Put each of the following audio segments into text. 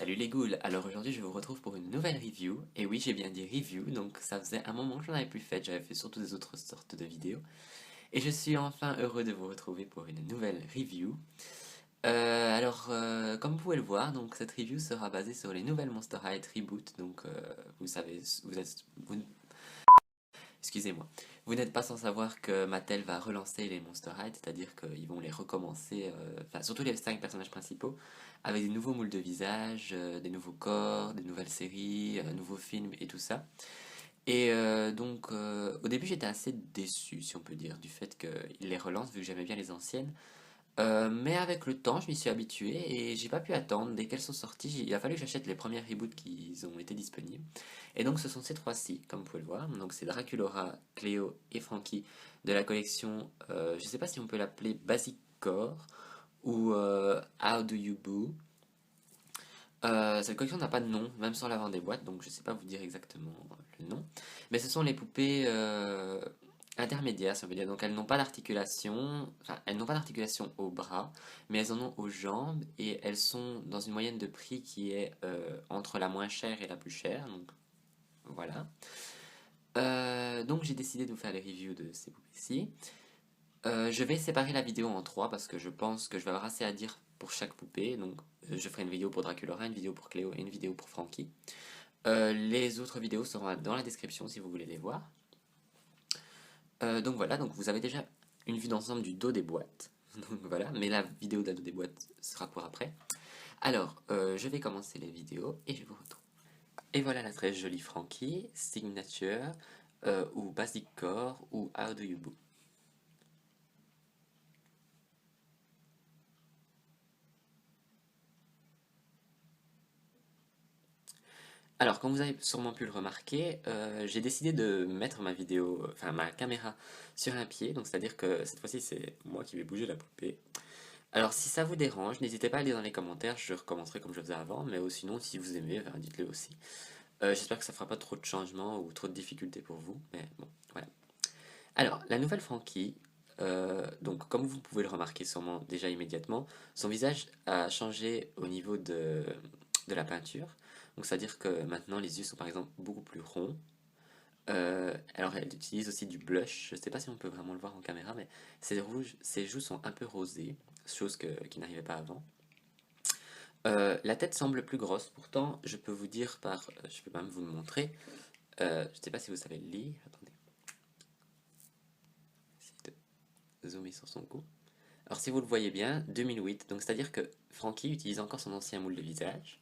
Salut les ghouls, alors aujourd'hui je vous retrouve pour une nouvelle review, et oui j'ai bien dit review, donc ça faisait un moment que j'en avais plus fait, j'avais fait surtout des autres sortes de vidéos, et je suis enfin heureux de vous retrouver pour une nouvelle review. Comme vous pouvez le voir, donc cette review sera basée sur les nouvelles Monster High Reboot, donc vous savez, excusez-moi, vous n'êtes pas sans savoir que Mattel va relancer les Monster High, c'est-à-dire qu'ils vont les recommencer, enfin surtout les 5 personnages principaux, avec des nouveaux moules de visage, des nouveaux corps, des nouvelles séries, nouveaux films et tout ça. Au début j'étais assez déçu, si on peut dire, du fait qu'ils les relancent, vu que j'aimais bien les anciennes. Mais avec le temps, je m'y suis habitué et j'ai pas pu attendre. Dès qu'elles sont sorties, il a fallu que j'achète les premières reboots qui ont été disponibles. Et donc, ce sont ces trois-ci, comme vous pouvez le voir. Donc, c'est Draculaura, Cléo et Frankie de la collection, je sais pas si on peut l'appeler Basic Core ou How Do You Boo. Cette collection n'a pas de nom, même sur l'avant des boîtes, donc je sais pas vous dire exactement le nom. Mais ce sont les poupées intermédiaires, si on veut dire. Donc elles n'ont pas d'articulation, enfin elles n'ont pas d'articulation au bras, mais elles en ont aux jambes et elles sont dans une moyenne de prix qui est entre la moins chère et la plus chère. Donc voilà. Donc j'ai décidé de vous faire les reviews de ces poupées-ci. Je vais séparer la vidéo en trois parce que je pense que je vais avoir assez à dire pour chaque poupée. Donc, je ferai une vidéo pour Draculaura, une vidéo pour Cléo et une vidéo pour Frankie. Les autres vidéos seront dans la description si vous voulez les voir. Donc voilà, donc vous avez déjà une vue d'ensemble du dos des boîtes. Donc voilà, mais la vidéo de dos des boîtes sera pour après. Alors, je vais commencer les vidéos et je vous retrouve. Et voilà la très jolie Frankie, Signature, ou Basic Core, ou How Do You Boo. Alors, comme vous avez sûrement pu le remarquer, j'ai décidé de mettre ma vidéo, enfin ma caméra sur un pied, donc c'est-à-dire que cette fois-ci c'est moi qui vais bouger la poupée. Alors si ça vous dérange, n'hésitez pas à le dire dans les commentaires, je recommencerai comme je faisais avant, mais sinon si vous aimez, ben, dites-le aussi. J'espère que ça fera pas trop de changements ou trop de difficultés pour vous, mais bon, voilà. Alors, la nouvelle Frankie, donc comme vous pouvez le remarquer sûrement déjà immédiatement, son visage a changé au niveau de la peinture. Donc c'est-à-dire que maintenant les yeux sont par exemple beaucoup plus ronds. Alors elle utilise aussi du blush, je ne sais pas si on peut vraiment le voir en caméra, mais ses joues sont un peu rosées, chose qui n'arrivait pas avant. La tête semble plus grosse, pourtant je peux vous dire je peux même vous le montrer, je ne sais pas si vous savez le lire, attendez, essayer de zoomer sur son cou. Alors si vous le voyez bien, 2008, donc c'est-à-dire que Frankie utilise encore son ancien moule de visage.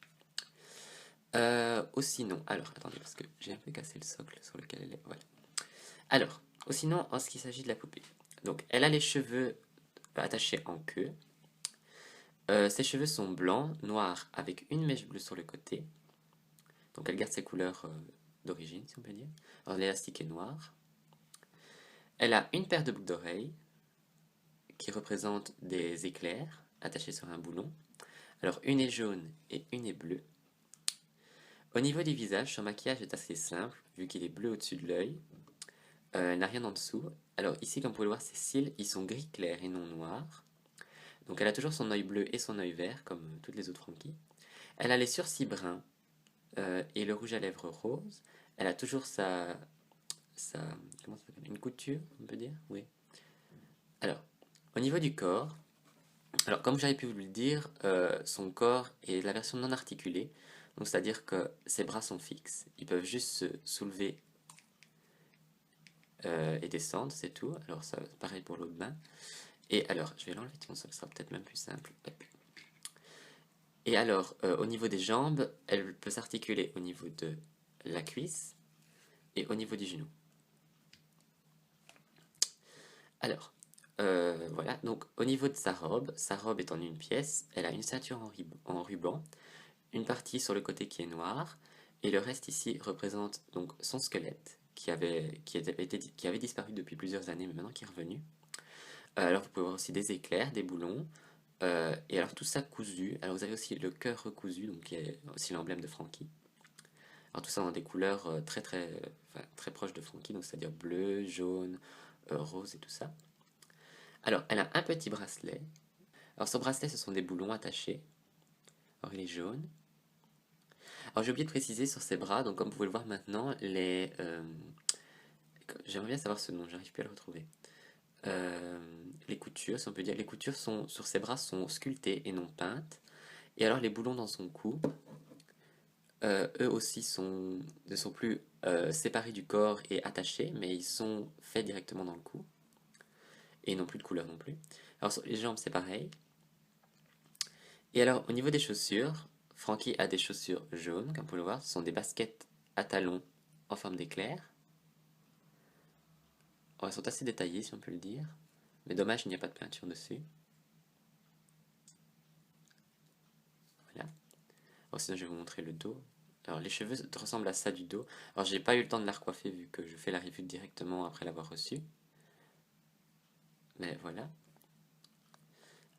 Aussi non, alors attendez parce que j'ai un peu cassé le socle sur lequel elle est, voilà. Alors, sinon en ce qui s'agit de la poupée, donc elle a les cheveux attachés en queue. Ses cheveux sont blancs, noirs avec une mèche bleue sur le côté, donc elle garde ses couleurs d'origine si on peut dire. Alors l'élastique est noir. Elle a une paire de boucles d'oreilles qui représentent des éclairs attachés sur un boulon. Alors une est jaune et une est bleue. Au niveau du visage, son maquillage est assez simple, vu qu'il est bleu au-dessus de l'œil. Elle n'a rien en dessous. Alors ici, comme vous pouvez le voir, ses cils, ils sont gris clair et non noirs. Donc elle a toujours son œil bleu et son œil vert, comme toutes les autres Frankie. Elle a les sourcils bruns et le rouge à lèvres rose. Elle a toujours sa comment ça s'appelle? Une couture, on peut dire? Oui. Alors, au niveau du corps, alors comme j'avais pu vous le dire, son corps est la version non articulée. Donc c'est-à-dire que ses bras sont fixes. Ils peuvent juste se soulever et descendre, c'est tout. Alors ça, pareil pour l'autre main. Et alors, je vais l'enlever, ça sera peut-être même plus simple. Hop. Et alors, au niveau des jambes, elle peut s'articuler au niveau de la cuisse et au niveau du genou. Alors, voilà, donc au niveau de sa robe est en une pièce, elle a une ceinture en ruban, une partie sur le côté qui est noire, et le reste ici représente donc son squelette, qui avait disparu depuis plusieurs années, mais maintenant qui est revenu. Alors vous pouvez voir aussi des éclairs, des boulons, et alors tout ça cousu. Alors vous avez aussi le cœur recousu, donc qui est aussi l'emblème de Frankie. Alors tout ça dans des couleurs très proches de Frankie, donc c'est-à-dire bleu, jaune, rose et tout ça. Alors elle a un petit bracelet. Alors ce bracelet, ce sont des boulons attachés. Alors il est jaune. Alors j'ai oublié de préciser sur ses bras, donc comme vous pouvez le voir maintenant, j'aimerais bien savoir ce nom, j'arrive plus à le retrouver. Les coutures, si on peut dire, les coutures sur ses bras sont sculptées et non peintes. Et alors les boulons dans son cou, eux aussi ne sont plus séparés du corps et attachés, mais ils sont faits directement dans le cou. Et ils n'ont plus de couleur non plus. Alors sur les jambes c'est pareil. Et alors au niveau des chaussures, Frankie a des chaussures jaunes, comme vous pouvez le voir, ce sont des baskets à talons en forme d'éclair. Alors, elles sont assez détaillées si on peut le dire, mais dommage il n'y a pas de peinture dessus. Voilà. Alors sinon je vais vous montrer le dos. Alors les cheveux ressemblent à ça du dos. Alors j'ai pas eu le temps de la recoiffer vu que je fais la revue directement après l'avoir reçue. Mais voilà.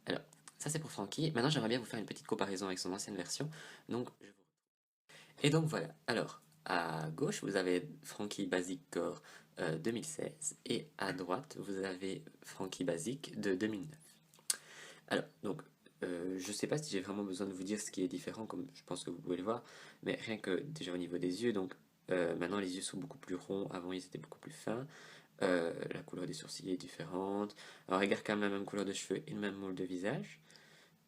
Alors ça c'est pour Frankie. Maintenant j'aimerais bien vous faire une petite comparaison avec son ancienne version. Donc, et donc voilà. Alors à gauche vous avez Frankie Basic Core 2016 et à droite vous avez Frankie Basic de 2009. Alors donc je sais pas si j'ai vraiment besoin de vous dire ce qui est différent, comme je pense que vous pouvez le voir, mais rien que déjà au niveau des yeux, donc maintenant les yeux sont beaucoup plus ronds, avant ils étaient beaucoup plus fins, la couleur des sourcils est différente, alors regarde quand même la même couleur de cheveux et le même moule de visage,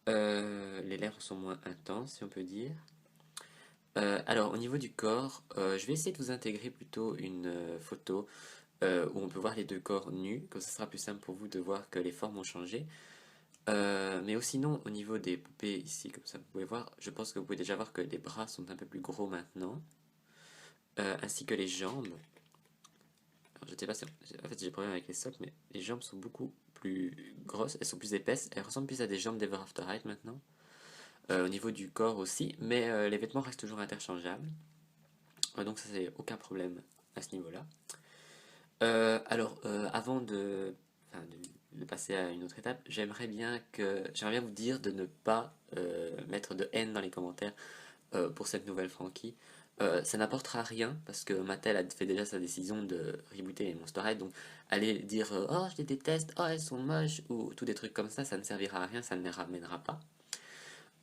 les lèvres sont moins intenses si on peut dire. Alors au niveau du corps, je vais essayer de vous intégrer plutôt une photo où on peut voir les deux corps nus, comme ça sera plus simple pour vous de voir que les formes ont changé. Mais sinon, au niveau des poupées ici, comme ça vous pouvez voir, je pense que vous pouvez déjà voir que les bras sont un peu plus gros maintenant, ainsi que les jambes. Alors, je sais pas si, en fait j'ai problème avec les socles, mais les jambes sont beaucoup plus grosses, elles sont plus épaisses, elles ressemblent plus à des jambes d'Ever After High maintenant. Au niveau du corps aussi, mais les vêtements restent toujours interchangeables. Donc ça c'est aucun problème à ce niveau-là. Avant enfin, de passer à une autre étape, j'aimerais bien vous dire de ne pas mettre de haine dans les commentaires pour cette nouvelle franquie. Ça n'apportera rien parce que Mattel a fait déjà sa décision de rebooter les Monster High, donc aller dire oh je les déteste, oh elles sont moches ou tout des trucs comme ça ne servira à rien, ça ne les ramènera pas.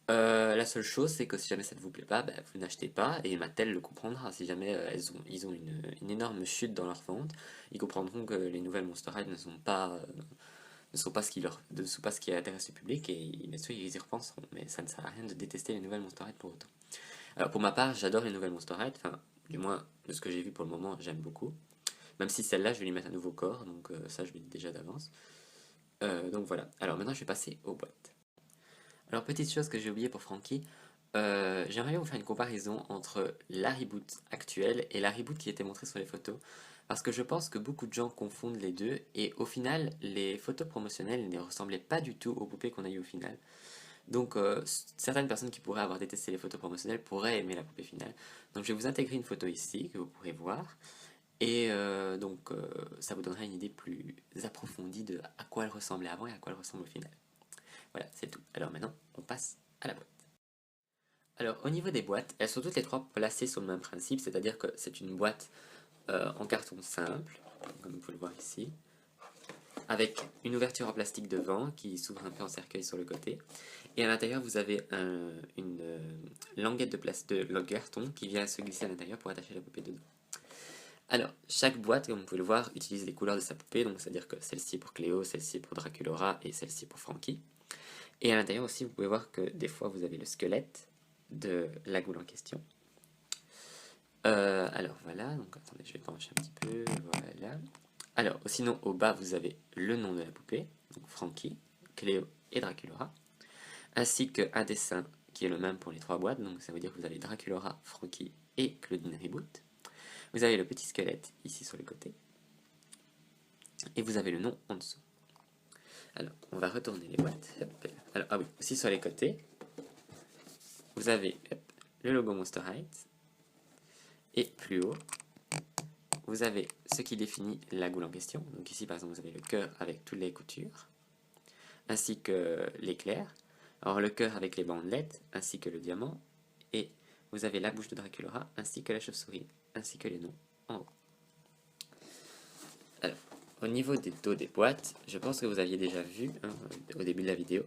La seule chose, c'est que si jamais ça ne vous plaît pas, bah, vous n'achetez pas et Mattel le comprendra. Si jamais ils ont une énorme chute dans leur vente, ils comprendront que les nouvelles Monster High ne sont pas ne sont pas ce qui intéresse le public et bien sûr ils y repenseront. Mais ça ne sert à rien de détester les nouvelles Monster High pour autant. Alors pour ma part, j'adore les nouvelles Monster High. Enfin, du moins de ce que j'ai vu pour le moment, j'aime beaucoup. Même si celle-là, je vais lui mettre un nouveau corps, donc ça je le dis déjà d'avance. Donc voilà. Alors maintenant, je vais passer aux boîtes. Alors, petite chose que j'ai oublié pour Frankie, j'aimerais bien vous faire une comparaison entre la reboot actuelle et la reboot qui était montrée sur les photos. Parce que je pense que beaucoup de gens confondent les deux et au final, les photos promotionnelles ne ressemblaient pas du tout aux poupées qu'on a eues au final. Donc, certaines personnes qui pourraient avoir détesté les photos promotionnelles pourraient aimer la poupée finale. Donc, je vais vous intégrer une photo ici que vous pourrez voir. Et ça vous donnera une idée plus approfondie de à quoi elle ressemblait avant et à quoi elle ressemble au final. Voilà, c'est tout. Alors maintenant, on passe à la boîte. Alors, au niveau des boîtes, elles sont toutes les trois placées sur le même principe, c'est-à-dire que c'est une boîte en carton simple, comme vous pouvez le voir ici, avec une ouverture en plastique devant qui s'ouvre un peu en cercueil sur le côté. Et à l'intérieur, vous avez une languette de carton qui vient se glisser à l'intérieur pour attacher la poupée dedans. Alors, chaque boîte, comme vous pouvez le voir, utilise les couleurs de sa poupée, donc c'est-à-dire que celle-ci est pour Cléo, celle-ci est pour Draculaura et celle-ci est pour Frankie. Et à l'intérieur aussi, vous pouvez voir que des fois, vous avez le squelette de la goule en question. Alors voilà, donc attendez, je vais pencher un petit peu, voilà. Alors, sinon, au bas, vous avez le nom de la poupée, donc Frankie, Cléo et Draculaura, ainsi qu'un dessin qui est le même pour les trois boîtes, donc ça veut dire que vous avez Draculaura, Frankie et Claudine Reboot. Vous avez le petit squelette ici sur le côté, et vous avez le nom en dessous. Alors, on va retourner les boîtes. Alors, ah oui, aussi sur les côtés, vous avez le logo Monster High, et plus haut, vous avez ce qui définit la goule en question. Donc ici, par exemple, vous avez le cœur avec toutes les coutures, ainsi que l'éclair. Alors le cœur avec les bandelettes, ainsi que le diamant. Et vous avez la bouche de Draculaura, ainsi que la chauve-souris, ainsi que les noms en haut. Alors, au niveau des dos des boîtes, je pense que vous aviez déjà vu, hein, au début de la vidéo,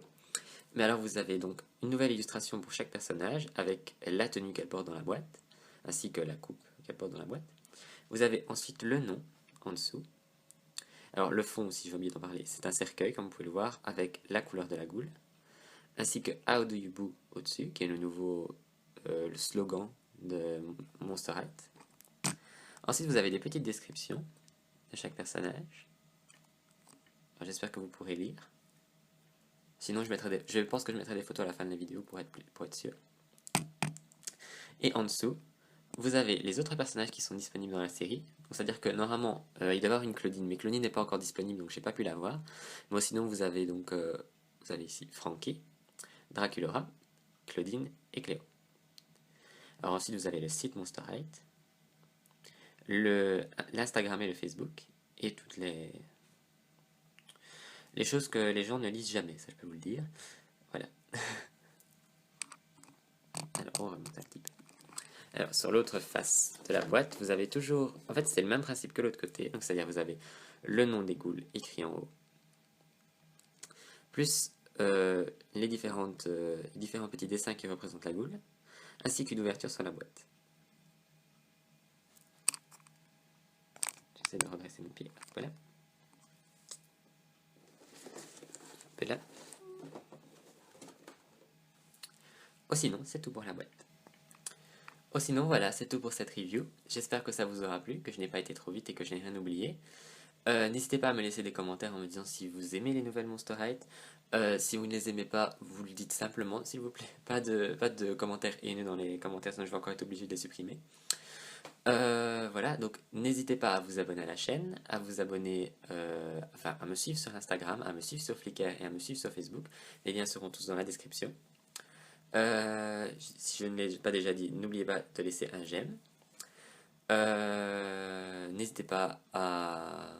Mais alors vous avez donc une nouvelle illustration pour chaque personnage avec la tenue qu'elle porte dans la boîte, ainsi que la coupe qu'elle porte dans la boîte. Vous avez ensuite le nom en dessous. Alors le fond, si j'ai oublié d'en parler, c'est un cercueil comme vous pouvez le voir avec la couleur de la goule, ainsi que How do you boo au-dessus, qui est le slogan de Monster High. Ensuite vous avez des petites descriptions de chaque personnage. J'espère que vous pourrez lire. Sinon, je pense que je mettrai des photos à la fin de la vidéo pour être sûr. Et en dessous, vous avez les autres personnages qui sont disponibles dans la série. C'est-à-dire que normalement, il doit y avoir une Claudine, mais Claudine n'est pas encore disponible, donc je n'ai pas pu la voir. Moi, sinon, vous avez ici Frankie, Draculora, Claudine et Cléo. Alors ensuite, vous avez le site Monster High, l'Instagram et le Facebook, et toutes les choses que les gens ne lisent jamais, ça je peux vous le dire. Voilà. Alors, on remonte un petit peu. Alors, sur l'autre face de la boîte, vous avez toujours... En fait, c'est le même principe que l'autre côté. Donc, c'est-à-dire, vous avez le nom des ghouls écrit en haut, plus les différents petits dessins qui représentent la goule, ainsi qu'une ouverture sur la boîte. J'essaie de redresser mes pieds. Voilà. Et là. Oh, sinon, c'est tout pour la boîte. Oh, sinon, voilà, c'est tout pour cette review. J'espère que ça vous aura plu, que je n'ai pas été trop vite et que je n'ai rien oublié. N'hésitez pas à me laisser des commentaires en me disant si vous aimez les nouvelles Monster High. Si vous ne les aimez pas, vous le dites simplement, s'il vous plaît. Pas de commentaires haineux dans les commentaires, sinon je vais encore être obligé de les supprimer. Voilà, donc n'hésitez pas à vous abonner à la chaîne, à vous abonner, à me suivre sur Instagram, à me suivre sur Flickr et à me suivre sur Facebook. Les liens seront tous dans la description. Si je ne l'ai pas déjà dit, n'oubliez pas de laisser un j'aime. N'hésitez pas à...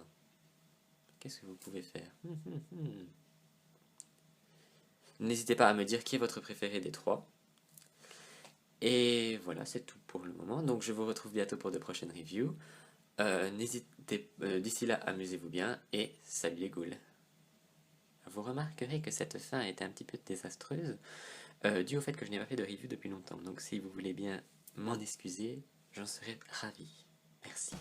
Qu'est-ce que vous pouvez faire? N'hésitez pas à me dire qui est votre préféré des trois. Et voilà, c'est tout pour le moment. Donc je vous retrouve bientôt pour de prochaines reviews. D'ici là, amusez-vous bien et salut les ghouls. Vous remarquerez que cette fin est un petit peu désastreuse, dû au fait que je n'ai pas fait de review depuis longtemps. Donc si vous voulez bien m'en excuser, j'en serais ravi. Merci.